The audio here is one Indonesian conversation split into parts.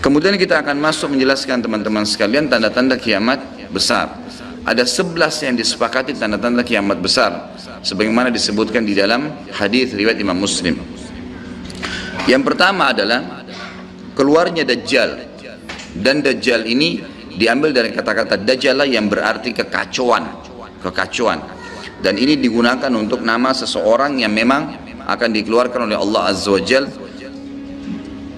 Kemudian kita akan masuk menjelaskan teman-teman sekalian tanda-tanda kiamat besar. Ada 11 yang disepakati tanda-tanda kiamat besar, sebagaimana disebutkan di dalam hadis riwayat Imam Muslim. Yang pertama adalah keluarnya Dajjal. Dan Dajjal ini diambil dari kata-kata Dajjal yang berarti kekacauan. Dan ini digunakan untuk nama seseorang yang memang akan dikeluarkan oleh Allah Azza wa Jal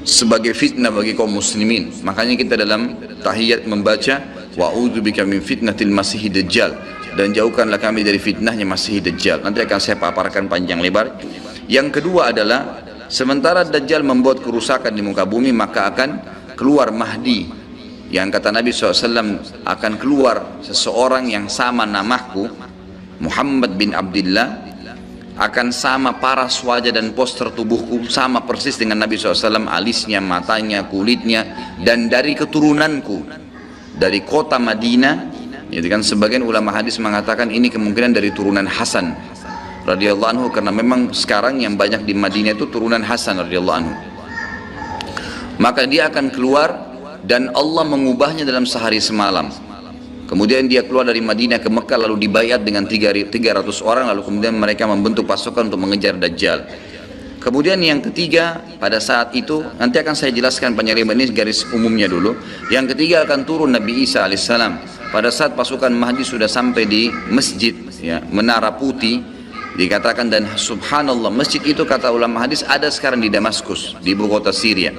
sebagai fitnah bagi kaum muslimin. Makanya kita dalam tahiyat membaca wa'udzubika min fitnatil masihid dajjal, dan jauhkanlah kami dari fitnahnya Masih Dajjal. Nanti akan saya paparkan panjang lebar. Yang kedua adalah sementara Dajjal membuat kerusakan di muka bumi, maka akan keluar Mahdi, yang kata Nabi SAW akan keluar seseorang yang sama namaku, Muhammad bin Abdullah, akan sama paras wajah dan poster tubuhku, sama persis dengan Nabi SAW, alisnya, matanya, kulitnya, dan dari keturunanku, dari kota Madinah. Jadi kan sebagian ulama hadis mengatakan ini kemungkinan dari turunan Hasan radhiyallahu anhu, karena memang sekarang yang banyak di Madinah itu turunan Hasan radhiyallahu anhu. Maka dia akan keluar dan Allah mengubahnya dalam sehari semalam. Kemudian dia keluar dari Madinah ke Mekah, lalu dibayat dengan 300 orang, lalu kemudian mereka membentuk pasukan untuk mengejar Dajjal. Kemudian yang ketiga, pada saat itu, nanti akan saya jelaskan panjang lebar, ini garis umumnya dulu. Yang ketiga akan turun Nabi Isa alaihissalam. Pada saat pasukan Mahdi sudah sampai di masjid, ya, Menara Putih, dikatakan, dan subhanallah, masjid itu kata ulama hadis ada sekarang di Damaskus, di ibu kota Syria.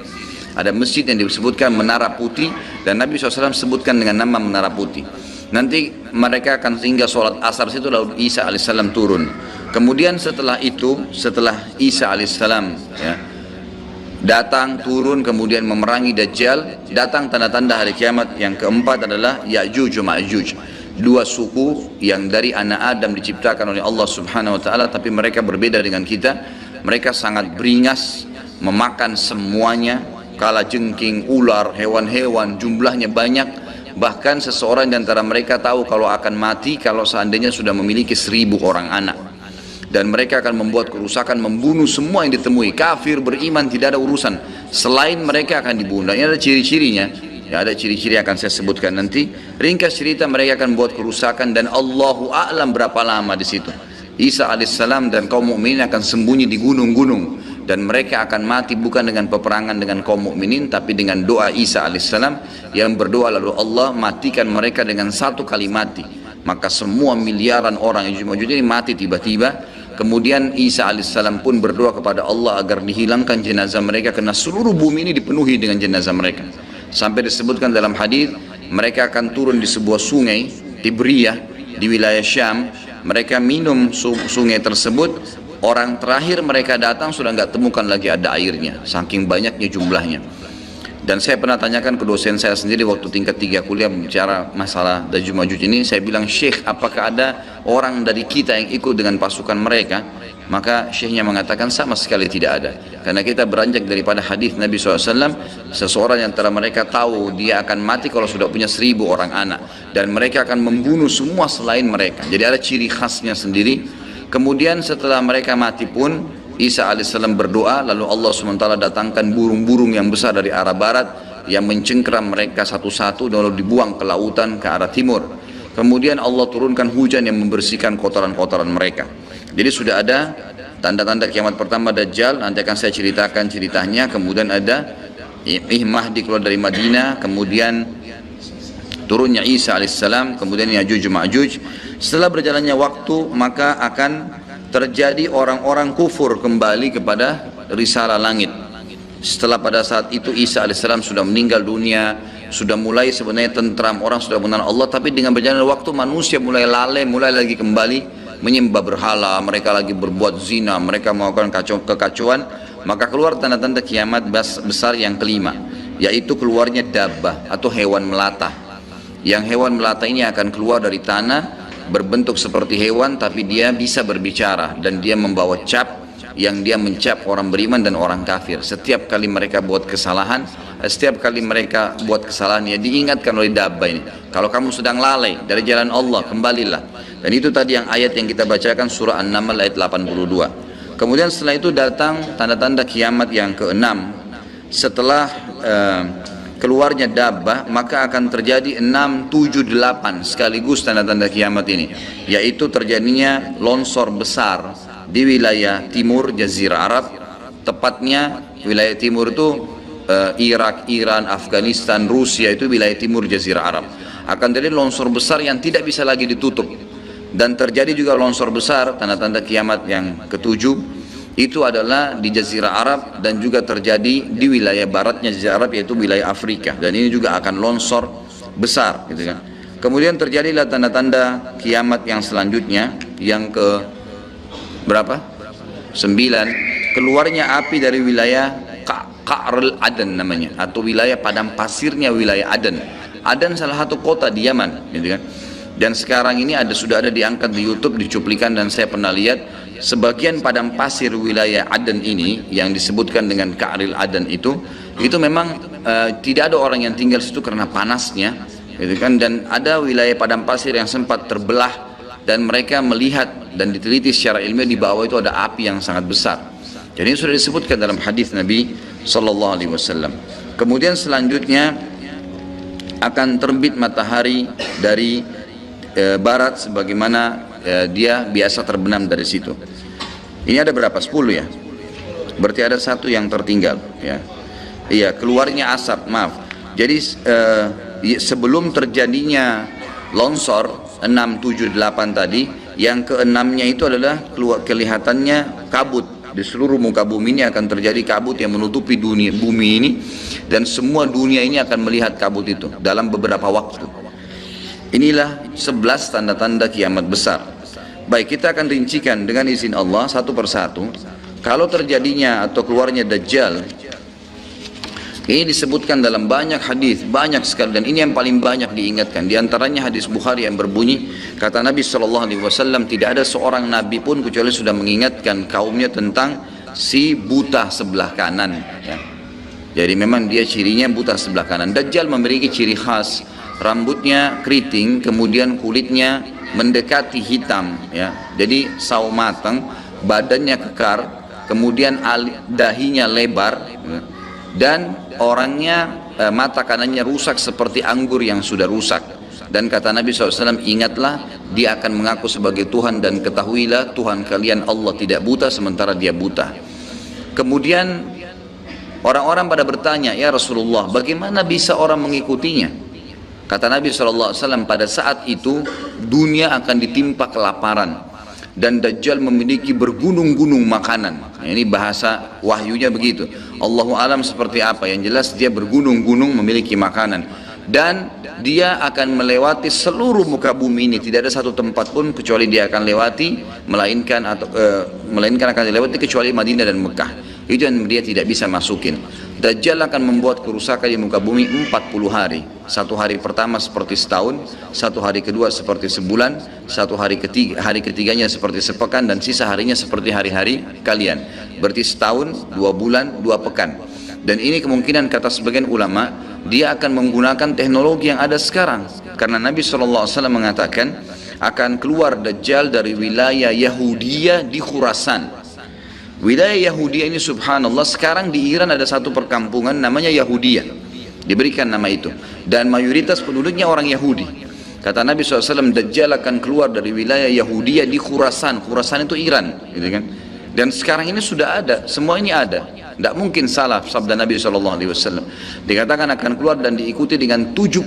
Ada masjid yang disebutkan Menara Putih, dan Nabi SAW sebutkan dengan nama Menara Putih. Nanti mereka akan tinggal sholat asar situ, lalu Isa alaihissalam turun. Kemudian setelah itu, setelah Isa alaihissalam ya, datang turun kemudian memerangi Dajjal, datang tanda-tanda hari kiamat. Yang keempat adalah Ya'juj wa Ma'juj, dua suku yang dari anak Adam diciptakan oleh Allah Subhanahu wa taala, tapi mereka berbeda dengan kita. Mereka sangat beringas, memakan semuanya, kalajengking, ular, hewan-hewan, jumlahnya banyak. Bahkan seseorang di antara mereka tahu kalau akan mati kalau seandainya sudah memiliki 1000 orang anak. Dan mereka akan membuat kerusakan, membunuh semua yang ditemui. Kafir, beriman, tidak ada urusan. Selain mereka akan dibunuh. Ini ada ciri-cirinya. Ya, ada ciri-ciri yang akan saya sebutkan nanti. Ringkas cerita, mereka akan buat kerusakan dan Allahu a'lam berapa lama di situ. Isa alaihissalam dan kaum mukminin akan sembunyi di gunung-gunung, dan mereka akan mati bukan dengan peperangan dengan kaum mukminin, tapi dengan doa Isa alaihissalam yang berdoa, lalu Allah matikan mereka dengan satu kali mati. Maka semua miliaran orang yang Ya'juj ini mati tiba-tiba. Kemudian Isa alaihissalam pun berdoa kepada Allah agar dihilangkan jenazah mereka, karena seluruh bumi ini dipenuhi dengan jenazah mereka. Sampai disebutkan dalam hadis, mereka akan turun di sebuah sungai Tibriyah di wilayah Syam. Mereka minum sungai tersebut. Orang terakhir mereka datang sudah nggak temukan lagi ada airnya, saking banyaknya jumlahnya. Dan saya pernah tanyakan ke dosen saya sendiri waktu tingkat 3 kuliah bicara masalah Ya'juj Ma'juj ini. Saya bilang, Syekh, apakah ada orang dari kita yang ikut dengan pasukan mereka? Maka syekhnya mengatakan sama sekali tidak ada. Karena kita beranjak daripada hadis Nabi SAW, seseorang yang antara mereka tahu dia akan mati kalau sudah punya 1000 orang anak, dan mereka akan membunuh semua selain mereka. Jadi ada ciri khasnya sendiri. Kemudian setelah mereka mati pun Isa alaihissalam berdoa, lalu Allah SWT datangkan burung-burung yang besar dari arah barat yang mencengkeram mereka satu-satu, lalu dibuang ke lautan ke arah timur. Kemudian Allah turunkan hujan yang membersihkan kotoran-kotoran mereka. Jadi sudah ada tanda-tanda kiamat pertama Dajjal, nanti akan saya ceritakan ceritanya. Kemudian ada Mahdi keluar dari Madinah, kemudian turunnya Isa alaihissalam, kemudian Ya'juj Ma'juj. Setelah berjalannya waktu, maka akan terjadi orang-orang kufur kembali kepada risalah langit. Setelah pada saat itu Isa alaihissalam sudah meninggal dunia, sudah mulai sebenarnya tentram, orang sudah mengenal Allah, tapi dengan berjalannya waktu manusia mulai lalai, mulai lagi kembali menyembah berhala, mereka lagi berbuat zina, mereka melakukan kekacauan. Maka keluar tanda-tanda kiamat besar yang kelima, yaitu keluarnya dabbah atau hewan melata. Yang hewan melata ini akan keluar dari tanah, berbentuk seperti hewan, tapi dia bisa berbicara, dan dia membawa cap yang dia mencap orang beriman dan orang kafir. Setiap kali mereka buat kesalahan, ya diingatkan oleh dabbah ini, kalau kamu sedang lalai dari jalan Allah, kembalilah. Dan itu tadi yang ayat yang kita bacakan, surah An-Naml ayat 82. Kemudian setelah itu datang tanda-tanda kiamat yang keenam. Setelah keluarnya dabbah, maka akan terjadi 6, 7, 8 sekaligus tanda-tanda kiamat ini, yaitu terjadinya longsor besar di wilayah timur Jazirah Arab, tepatnya wilayah timur itu Irak, Iran, Afghanistan, Rusia, itu wilayah timur Jazirah Arab. Akan terjadi longsor besar yang tidak bisa lagi ditutup, dan terjadi juga longsor besar tanda-tanda kiamat yang ketujuh, itu adalah di Jazirah Arab dan juga terjadi di wilayah baratnya Jazirah Arab, yaitu wilayah Afrika, dan ini juga akan longsor besar gitu kan. Kemudian terjadilah tanda-tanda kiamat yang selanjutnya, yang ke berapa? 9, keluarnya api dari wilayah Ka'rul Aden namanya, atau wilayah padang pasirnya wilayah Aden. Aden salah satu kota di Yaman gitu kan. Dan sekarang ini sudah ada diangkat di YouTube, dicuplikan, dan saya pernah lihat sebagian padang pasir wilayah Aden ini yang disebutkan dengan Ka'ril Aden itu memang tidak ada orang yang tinggal situ karena panasnya gitu kan. Dan ada wilayah padang pasir yang sempat terbelah, dan mereka melihat dan diteliti secara ilmiah di bawah itu ada api yang sangat besar. Jadi ini sudah disebutkan dalam hadis Nabi Sallallahu Alaihi Wasallam. Kemudian selanjutnya akan terbit matahari dari barat, sebagaimana dia biasa terbenam dari situ. Ini ada berapa? 10 ya? Berarti ada satu yang tertinggal ya. Iya, keluarnya asap, maaf. Jadi sebelum terjadinya longsor 6, 7, 8 tadi, yang keenamnya itu adalah kelihatannya kabut. Di seluruh muka bumi ini akan terjadi kabut yang menutupi bumi ini, dan semua dunia ini akan melihat kabut itu dalam beberapa waktu. Inilah 11 tanda-tanda kiamat besar. Baik, kita akan rincikan dengan izin Allah satu persatu. Kalau terjadinya atau keluarnya Dajjal, ini disebutkan dalam banyak hadis, banyak sekali, dan ini yang paling banyak diingatkan. Di antaranya hadis Bukhari yang berbunyi, kata Nabi SAW, tidak ada seorang Nabi pun kecuali sudah mengingatkan kaumnya tentang si buta sebelah kanan ya. Jadi memang dia cirinya buta sebelah kanan. Dajjal memiliki ciri khas, rambutnya keriting, kemudian kulitnya mendekati hitam ya. Jadi sawo matang, badannya kekar, kemudian dahinya lebar ya. Dan orangnya mata kanannya rusak seperti anggur yang sudah rusak. Dan kata Nabi SAW, ingatlah dia akan mengaku sebagai Tuhan, dan ketahuilah Tuhan kalian Allah tidak buta sementara dia buta. Kemudian orang-orang pada bertanya, ya Rasulullah, bagaimana bisa orang mengikutinya? Kata Nabi SAW, pada saat itu dunia akan ditimpa kelaparan, dan Dajjal memiliki bergunung-gunung makanan. Nah, ini bahasa wahyunya begitu. Allahu alam seperti apa, yang jelas dia bergunung-gunung memiliki makanan, dan dia akan melewati seluruh muka bumi ini. Tidak ada satu tempat pun kecuali dia akan lewati, melainkan akan dilewati kecuali Madinah dan Mekah. Itu yang dia tidak bisa masukin. Dajjal akan membuat kerusakan di muka bumi 40 hari. Satu hari pertama seperti setahun, satu hari kedua seperti sebulan, satu hari ketiganya seperti sepekan, dan sisa harinya seperti hari-hari kalian. Berarti setahun, 2 bulan, 2 pekan. Dan ini kemungkinan kata sebagian ulama, dia akan menggunakan teknologi yang ada sekarang. Karena Nabi SAW mengatakan akan keluar Dajjal dari wilayah Yahudiyah di Khurasan. Wilayah Yahudi ini subhanallah, sekarang di Iran ada satu perkampungan namanya Yahudiyah, diberikan nama itu, dan mayoritas penduduknya orang Yahudi. Kata Nabi SAW, Dajjal akan keluar dari wilayah Yahudiyah di Khurasan. Khurasan itu Iran gitu kan. Dan sekarang ini sudah ada, semua ini ada. Tidak mungkin salah sabda Nabi SAW. Dikatakan akan keluar dan diikuti dengan 70.000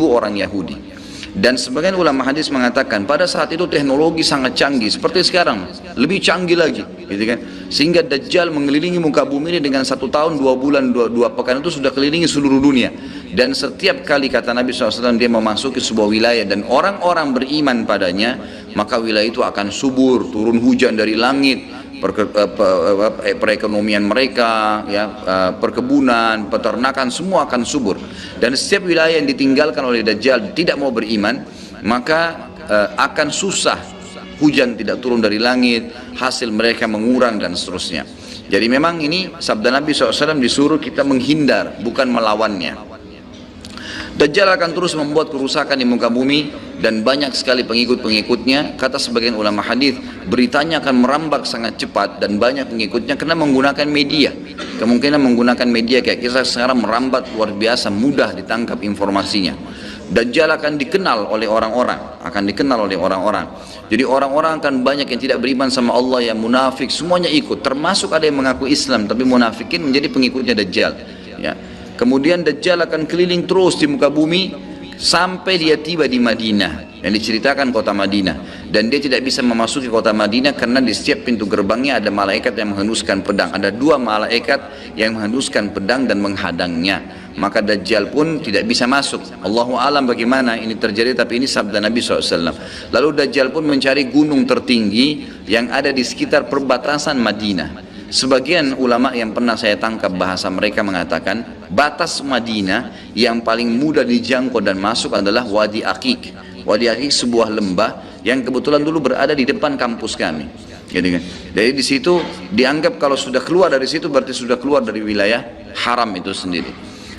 orang Yahudi. Dan sebagian ulama hadis mengatakan pada saat itu teknologi sangat canggih seperti sekarang, lebih canggih lagi gitu kan. Sehingga Dajjal mengelilingi muka bumi ini dengan 1 tahun 2 bulan 2 pekan itu sudah kelilingi seluruh dunia. Dan setiap kali kata Nabi SAW dia memasuki sebuah wilayah dan orang-orang beriman padanya, maka wilayah itu akan subur, turun hujan dari langit, perekonomian mereka ya, perkebunan, peternakan, semua akan subur. Dan setiap wilayah yang ditinggalkan oleh Dajjal tidak mau beriman, maka akan susah, hujan tidak turun dari langit, hasil mereka mengurang dan seterusnya. Jadi memang ini sabda Nabi SAW, disuruh kita menghindar, bukan melawannya. Dajjal akan terus membuat kerusakan di muka bumi, dan banyak sekali pengikut-pengikutnya. Kata sebagian ulama hadis, beritanya akan merambat sangat cepat dan banyak pengikutnya karena menggunakan media. Kemungkinan menggunakan media kayak kita sekarang merambat luar biasa, mudah ditangkap informasinya. Dajjal akan dikenal oleh orang-orang, Jadi orang-orang akan banyak yang tidak beriman sama Allah, yang munafik, semuanya ikut. Termasuk ada yang mengaku Islam tapi munafikin menjadi pengikutnya Dajjal. Ya. Kemudian Dajjal akan keliling terus di muka bumi sampai dia tiba di Madinah, yang diceritakan kota Madinah, dan dia tidak bisa memasuki kota Madinah karena di setiap pintu gerbangnya ada malaikat yang menghunuskan pedang. Ada 2 malaikat yang menghunuskan pedang dan menghadangnya, maka Dajjal pun tidak bisa masuk. Allahu alam bagaimana ini terjadi, tapi ini sabda Nabi SAW. Lalu Dajjal pun mencari gunung tertinggi yang ada di sekitar perbatasan Madinah. Sebagian ulama yang pernah saya tangkap bahasa mereka mengatakan batas Madinah yang paling mudah dijangkau dan masuk adalah Wadi Aqiq. Wadi Aqiq sebuah lembah yang kebetulan dulu berada di depan kampus kami. Gitu kan. Jadi di situ dianggap kalau sudah keluar dari situ berarti sudah keluar dari wilayah haram itu sendiri.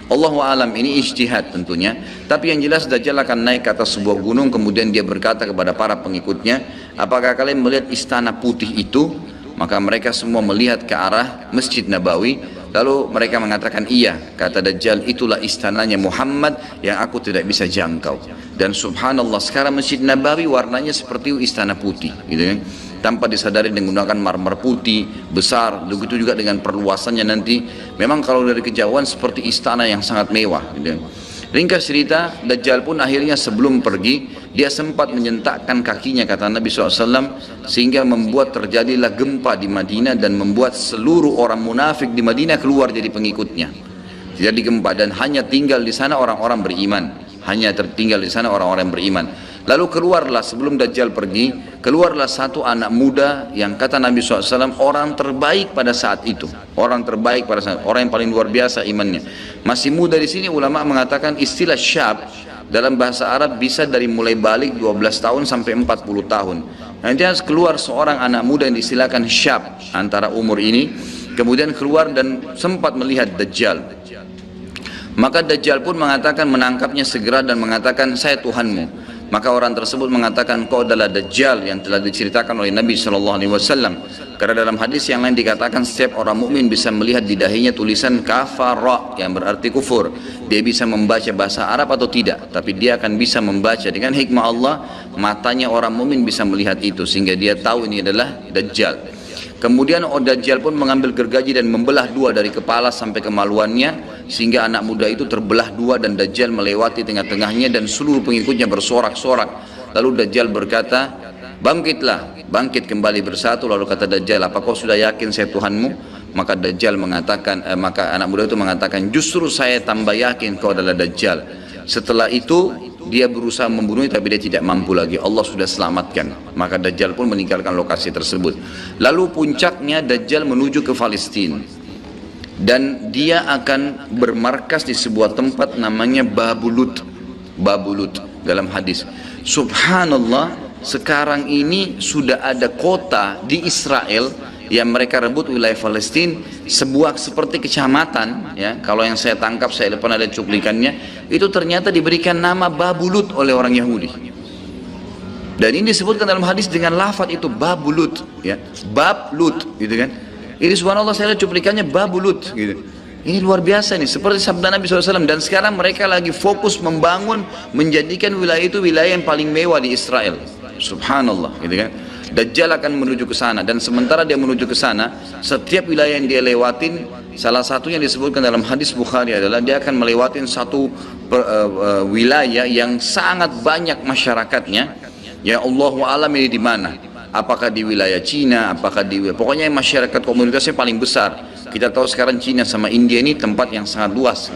Allahu alam, ini ijtihad tentunya. Tapi yang jelas Dajjal akan naik ke atas sebuah gunung, kemudian dia berkata kepada para pengikutnya, apakah kalian melihat istana putih itu? Maka mereka semua melihat ke arah Masjid Nabawi. Lalu mereka mengatakan iya. Kata Dajjal, itulah istananya Muhammad yang aku tidak bisa jangkau. Dan subhanallah sekarang Masjid Nabawi warnanya seperti istana putih, gitu kan? Tanpa disadari menggunakan marmer putih besar. Begitu juga dengan perluasannya nanti. Memang kalau dari kejauhan seperti istana yang sangat mewah, gitu kan? Ringkas cerita, Dajjal pun akhirnya sebelum pergi, dia sempat menyentakkan kakinya, kata Nabi SAW, sehingga membuat terjadilah gempa di Madinah dan membuat seluruh orang munafik di Madinah keluar jadi pengikutnya. Jadi gempa, dan hanya tinggal di sana orang-orang beriman. Hanya tertinggal di sana orang-orang beriman. Lalu keluarlah, sebelum Dajjal pergi, keluarlah satu anak muda yang kata Nabi SAW orang terbaik pada saat itu. Orang terbaik pada saat, orang yang paling luar biasa imannya. Masih muda di sini ulama mengatakan istilah syab dalam bahasa Arab bisa dari mulai balik 12 tahun sampai 40 tahun. Nanti harus keluar seorang anak muda yang diistilahkan syab antara umur ini, kemudian keluar dan sempat melihat Dajjal. Maka Dajjal pun mengatakan, menangkapnya segera dan mengatakan, saya Tuhanmu. Maka orang tersebut mengatakan, kau adalah Dajjal yang telah diceritakan oleh Nabi SAW. Karena dalam hadis yang lain dikatakan setiap orang mukmin bisa melihat di dahinya tulisan kafara yang berarti kufur. Dia bisa membaca bahasa Arab atau tidak, tapi dia akan bisa membaca dengan hikmah Allah. Matanya orang mukmin bisa melihat itu sehingga dia tahu ini adalah Dajjal. Kemudian Dajjal pun mengambil gergaji dan membelah 2 dari kepala sampai kemaluannya, sehingga anak muda itu terbelah 2 dan Dajjal melewati tengah-tengahnya dan seluruh pengikutnya bersorak-sorak. Lalu Dajjal berkata, bangkitlah, bangkit kembali bersatu. Lalu kata Dajjal, apa kau sudah yakin saya Tuhanmu? Maka Dajjal mengatakan, maka anak muda itu mengatakan, justru saya tambah yakin kau adalah Dajjal. Setelah itu dia berusaha membunuhnya tapi dia tidak mampu lagi, Allah sudah selamatkan. Maka Dajjal pun meninggalkan lokasi tersebut. Lalu puncaknya Dajjal menuju ke Palestina, dan dia akan bermarkas di sebuah tempat namanya Babulut. Babulut dalam hadis. Subhanallah, sekarang ini sudah ada kota di Israel yang mereka rebut wilayah Palestina, sebuah seperti kecamatan, ya. Kalau yang saya tangkap, saya pernah lihat cuplikannya, itu ternyata diberikan nama Babulut oleh orang Yahudi. Dan ini disebutkan dalam hadis dengan lafaz itu Babulut, ya, Bablut, gitu kan. Ini subhanallah saya lihat cuplikannya Babulut, gitu. Ini luar biasa nih, seperti sabda Nabi SAW. Dan sekarang mereka lagi fokus membangun, menjadikan wilayah itu wilayah yang paling mewah di Israel. Subhanallah, gitu kan. Dajjal akan menuju ke sana, dan sementara dia menuju ke sana, setiap wilayah yang dia lewatin, salah satu yang disebutkan dalam hadis Bukhari adalah dia akan melewatin satu wilayah yang sangat banyak masyarakatnya. Ya Allahu alam ini di mana? Apakah di wilayah Cina? Apakah di pokoknya masyarakat komunitasnya paling besar. Kita tahu sekarang Cina sama India ini tempat yang sangat luas,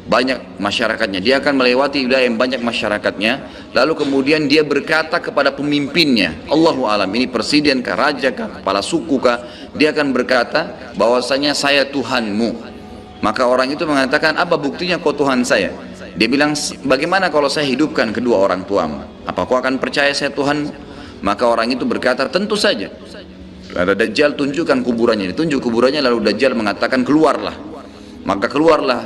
banyak masyarakatnya. Dia akan melewati wilayah yang banyak masyarakatnya. Lalu kemudian dia berkata kepada pemimpinnya, Allahu alam, ini presiden kah, raja kah, kepala suku kah, dia akan berkata bahwasanya saya Tuhanmu. Maka orang itu mengatakan, apa buktinya kau Tuhan saya? Dia bilang, bagaimana kalau saya hidupkan kedua orang tuamu? Apa kau akan percaya saya Tuhanmu? Maka orang itu berkata, tentu saja. Ada Dajjal, tunjukkan kuburannya. Ditunjuk kuburannya, lalu Dajjal mengatakan, keluarlah. Maka keluarlah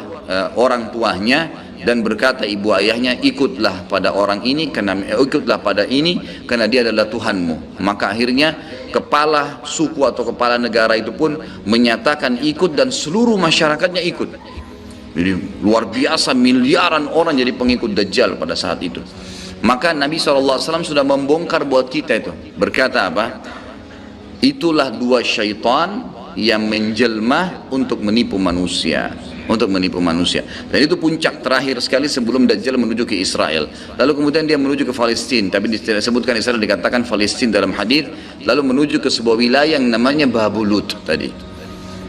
orang tuanya dan berkata ibu ayahnya, ikutlah pada orang ini ikutlah pada ini karena dia adalah Tuhanmu. Maka akhirnya kepala suku atau kepala negara itu pun menyatakan ikut dan seluruh masyarakatnya ikut. Jadi luar biasa, miliaran orang jadi pengikut Dajjal pada saat itu. Maka Nabi SAW sudah membongkar buat kita itu, berkata apa? Itulah dua syaitan yang menjelma untuk menipu manusia, dan itu puncak terakhir sekali sebelum Dajjal menuju ke Israel. Lalu kemudian dia menuju ke Palestina, tapi tidak disebutkan Israel, dikatakan Palestina dalam hadis. Lalu menuju ke sebuah wilayah yang namanya Babulut tadi.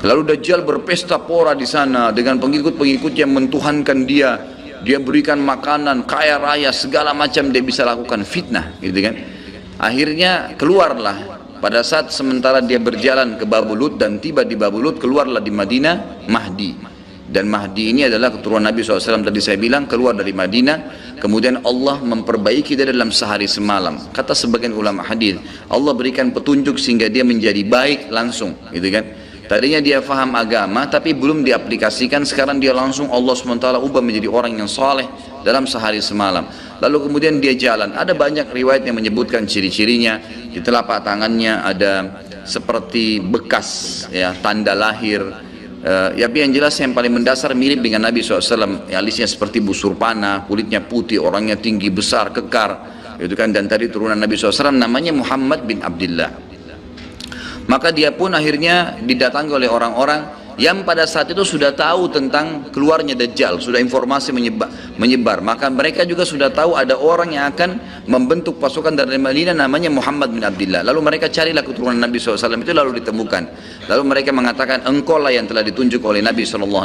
Lalu Dajjal berpesta pora di sana dengan pengikut-pengikut yang mentuhankan dia. Dia berikan makanan, kaya raya, segala macam dia bisa lakukan, fitnah, gitu kan. Akhirnya keluarlah pada saat sementara dia berjalan ke Babulut dan tiba di Babulut, keluarlah di Madinah Mahdi. Dan Mahdi ini adalah keturunan Nabi SAW, tadi saya bilang keluar dari Madinah. Kemudian Allah memperbaiki dia dalam sehari semalam. Kata sebagian ulama hadis, Allah berikan petunjuk sehingga dia menjadi baik langsung, gitu kan. Tadinya dia faham agama tapi belum diaplikasikan, sekarang dia langsung Allah SWT ubah menjadi orang yang saleh dalam sehari semalam. Lalu kemudian dia jalan, ada banyak riwayat yang menyebutkan ciri-cirinya. Di telapak tangannya ada seperti bekas ya, tanda lahir. Tapi yang jelas yang paling mendasar mirip dengan Nabi SAW, alisnya seperti busur panah, kulitnya putih, orangnya tinggi besar, kekar, itu kan. Dan tadi turunan Nabi SAW namanya Muhammad bin Abdullah. Maka dia pun akhirnya didatangi oleh orang-orang yang pada saat itu sudah tahu tentang keluarnya Dajjal, sudah informasi menyebar. Maka mereka juga sudah tahu ada orang yang akan membentuk pasukan dari Madinah namanya Muhammad bin Abdullah. Lalu mereka carilah keturunan Nabi SAW itu, lalu ditemukan. Lalu mereka mengatakan, engkau lah yang telah ditunjuk oleh Nabi SAW.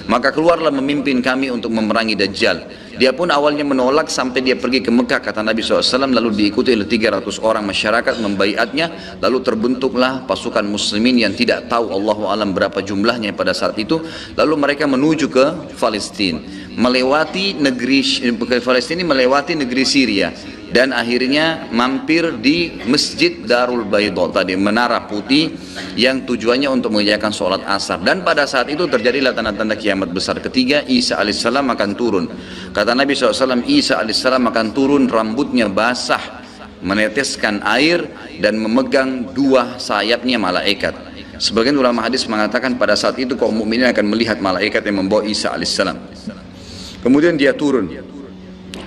Maka keluarlah memimpin kami untuk memerangi Dajjal. Dia pun awalnya menolak sampai dia pergi ke Mekah, kata Nabi SAW, lalu diikuti oleh 300 orang masyarakat membaiatnya. Lalu terbentuklah pasukan muslimin yang tidak tahu Allahu alam berapa jumlahnya pada saat itu. Lalu mereka menuju ke Palestina, melewati negeri Palestina, melewati negeri Syria, dan akhirnya mampir di Masjid Darul Baydha tadi, menara putih yang tujuannya untuk mengerjakan sholat asar. Dan pada saat itu terjadilah tanda-tanda kiamat besar ketiga, Isa alaihissalam akan turun. Kata Nabi SAW, Isa alaihissalam akan turun, rambutnya basah, meneteskan air, dan memegang dua sayapnya malaikat. Sebagian ulama hadis mengatakan pada saat itu kaum mukminin akan melihat malaikat yang membawa Isa alaihissalam. Kemudian dia turun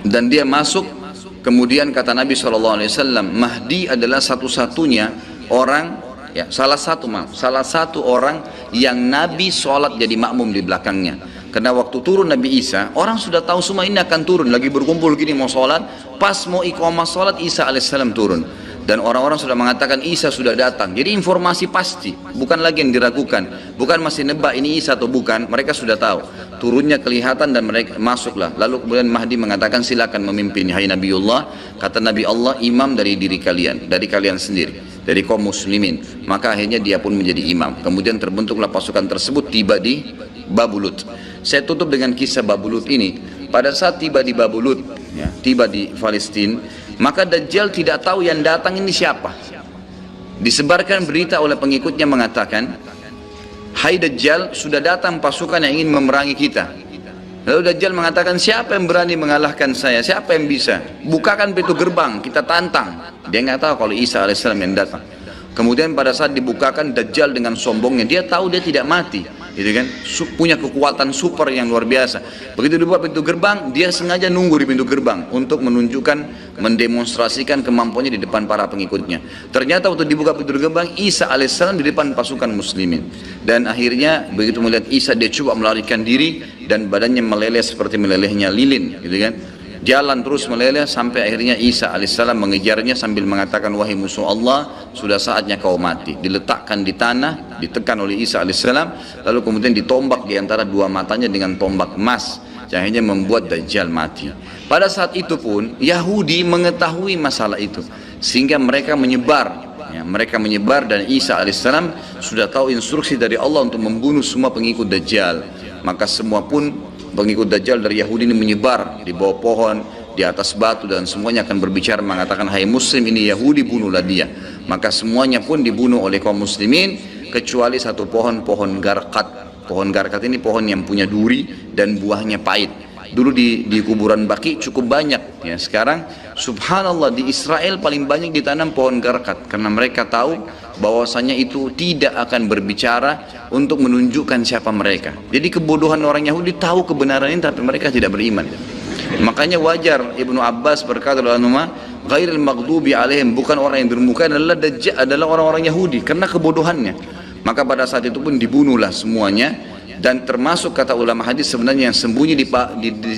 dan dia masuk. Kemudian kata Nabi SAW, Mahdi adalah satu-satunya orang, ya, salah satu orang yang Nabi sholat jadi makmum di belakangnya. Karena waktu turun Nabi Isa, orang sudah tahu semua ini akan turun, lagi berkumpul gini mau sholat, pas mau iqamah sholat Isa alaihissalam turun. Dan orang-orang sudah mengatakan Isa sudah datang. Jadi informasi pasti, bukan lagi yang diragukan, bukan masih nebak ini Isa atau bukan, mereka sudah tahu. Turunnya kelihatan dan mereka masuklah. Lalu kemudian Mahdi mengatakan, silakan memimpin hai Nabiullah. Kata Nabi Allah, imam dari diri kalian, dari kalian sendiri, dari kaum muslimin. Maka akhirnya dia pun menjadi imam. Kemudian terbentuklah pasukan tersebut, tiba di Babulut. Saya tutup dengan kisah Babulut ini. Pada saat tiba di Babulut, ya, tiba di Palestina, maka Dajjal tidak tahu yang datang ini siapa. Disebarkan berita oleh pengikutnya mengatakan, hai Dajjal, sudah datang pasukan yang ingin memerangi kita. Lalu Dajjal mengatakan, siapa yang berani mengalahkan saya? Siapa yang bisa? Bukakan pintu gerbang, kita tantang. Dia nggak tahu kalau Isa alaihissalam yang datang. Kemudian pada saat dibukakan, Dajjal dengan sombongnya, dia tahu dia tidak mati, gitu kan, punya kekuatan super yang luar biasa. Begitu dibuka pintu gerbang, dia sengaja nunggu di pintu gerbang untuk menunjukkan, mendemonstrasikan kemampuannya di depan para pengikutnya. Ternyata waktu dibuka pintu gerbang, Isa alaihissalam di depan pasukan muslimin. Dan akhirnya begitu melihat Isa, dia coba melarikan diri dan badannya meleleh seperti melelehnya lilin, gitu kan. Jalan terus meleleh sampai akhirnya Isa alaihissalam mengejarnya sambil mengatakan, wahai musuh Allah, sudah saatnya kau mati. Diletakkan di tanah, ditekan oleh Isa alaihissalam, lalu kemudian ditombak di antara dua matanya dengan tombak emas, yang akhirnya membuat Dajjal mati. Pada saat itu pun Yahudi mengetahui masalah itu, sehingga mereka menyebar. Ya, mereka menyebar, dan Isa alaihissalam sudah tahu instruksi dari Allah untuk membunuh semua pengikut Dajjal. Maka semua pun pengikut Dajjal dari Yahudi ini menyebar di bawah pohon, di atas batu, dan semuanya akan berbicara mengatakan, hai muslim, ini Yahudi, bunuhlah dia. Maka semuanya pun dibunuh oleh kaum muslimin kecuali satu pohon, pohon garkat. Pohon garkat ini pohon yang punya duri dan buahnya pahit. Dulu di kuburan Baqi cukup banyak, ya. Sekarang subhanallah di Israel paling banyak ditanam pohon garkat, karena mereka tahu bahwasanya itu tidak akan berbicara untuk menunjukkan siapa mereka. Jadi kebodohan orang Yahudi tahu kebenaran ini tapi mereka tidak beriman. Makanya wajar Ibnu Abbas berkata dalam ghairil maghdubi alaihim, bukan orang yang bermuka adalah orang-orang Yahudi karena kebodohannya. Maka pada saat itu pun dibunuhlah semuanya, dan termasuk kata ulama hadis sebenarnya yang sembunyi di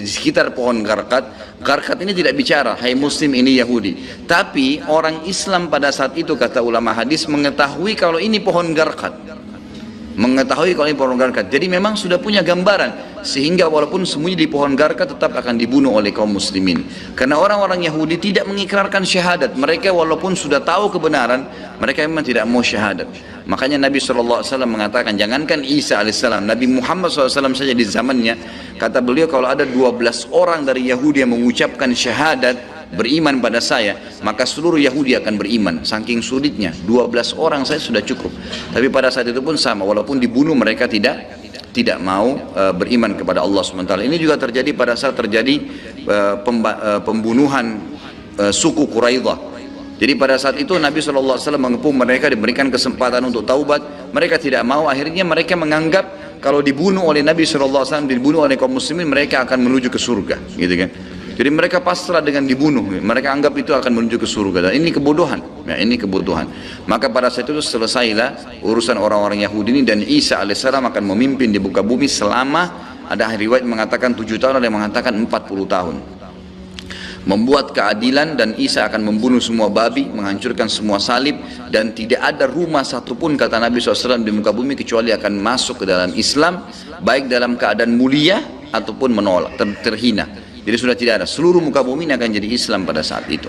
sekitar pohon garkat. Garkat ini tidak bicara, hai muslim ini Yahudi. Tapi orang Islam pada saat itu kata ulama hadis mengetahui kalau ini pohon garkat. Mengetahui kalau ini pohon garkat. Jadi memang sudah punya gambaran, sehingga walaupun sembunyi di pohon garkat tetap akan dibunuh oleh kaum muslimin. Karena orang-orang Yahudi tidak mengikrarkan syahadat. Mereka walaupun sudah tahu kebenaran, mereka memang tidak mau syahadat. Makanya Nabi SAW mengatakan, jangankan Isa AS, Nabi Muhammad SAW saja di zamannya, kata beliau, kalau ada 12 orang dari Yahudi yang mengucapkan syahadat, beriman pada saya, maka seluruh Yahudi akan beriman. Saking sulitnya, 12 orang saya sudah cukup. Tapi pada saat itu pun sama, walaupun dibunuh mereka tidak mau beriman kepada Allah SWT. Ini juga terjadi pada saat terjadi pembunuhan suku Quraidah. Jadi pada saat itu Nabi SAW mengepung mereka, diberikan kesempatan untuk taubat. Mereka tidak mau, akhirnya mereka menganggap kalau dibunuh oleh Nabi SAW, dibunuh oleh kaum muslimin, mereka akan menuju ke surga, gitu kan. Jadi mereka pasrah dengan dibunuh, mereka anggap itu akan menuju ke surga. Dan ini kebodohan, ya, ini kebodohan. Maka pada saat itu selesailah urusan orang-orang Yahudi ini, dan Isa AS akan memimpin di muka bumi selama, ada riwayat mengatakan 7 tahun, ada yang mengatakan 40 tahun. Membuat keadilan, dan Isa akan membunuh semua babi, menghancurkan semua salib, dan tidak ada rumah satupun kata Nabi SAW di muka bumi kecuali akan masuk ke dalam Islam, baik dalam keadaan mulia ataupun menolak, terhina. Jadi sudah tidak ada, seluruh muka bumi ini akan jadi Islam pada saat itu.